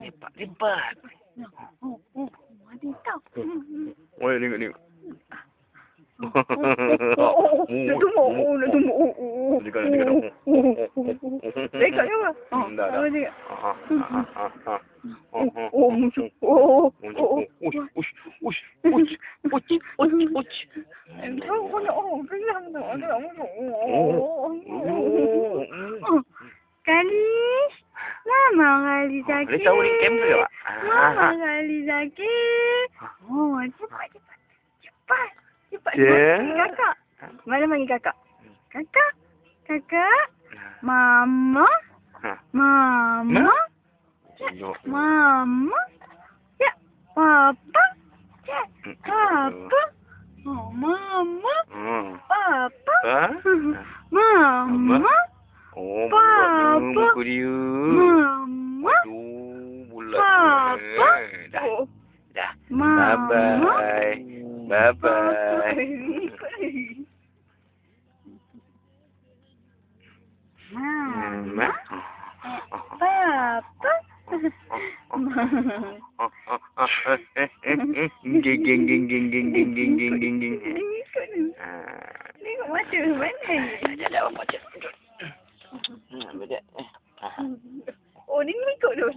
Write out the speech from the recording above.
Lepak. Ada tau. Oh, tengok. Nak tumbuk. Dekat ke apa? Dah. Muncul. Tahu banyak orang kelam tu. Ada muncul. Kalis. Lama kali sakit. Boleh tahu ni kamera tak? Lama kali sakit. Oh, cepat. Ya. Kakak. Mana panggil kakak? Kakak. Mama. Mama. Ya. Papa. Ya. Papa. Oh, mama. Papa. Mama. Oh, Papa. muka dia. Mama. Aduh, bulat. Papa. Dah. Mama. Bye-bye. Mama. Papa. Geng. Tengok mata mana? Ada apa macam tu? Bedak. Oh, ni ikut dulu.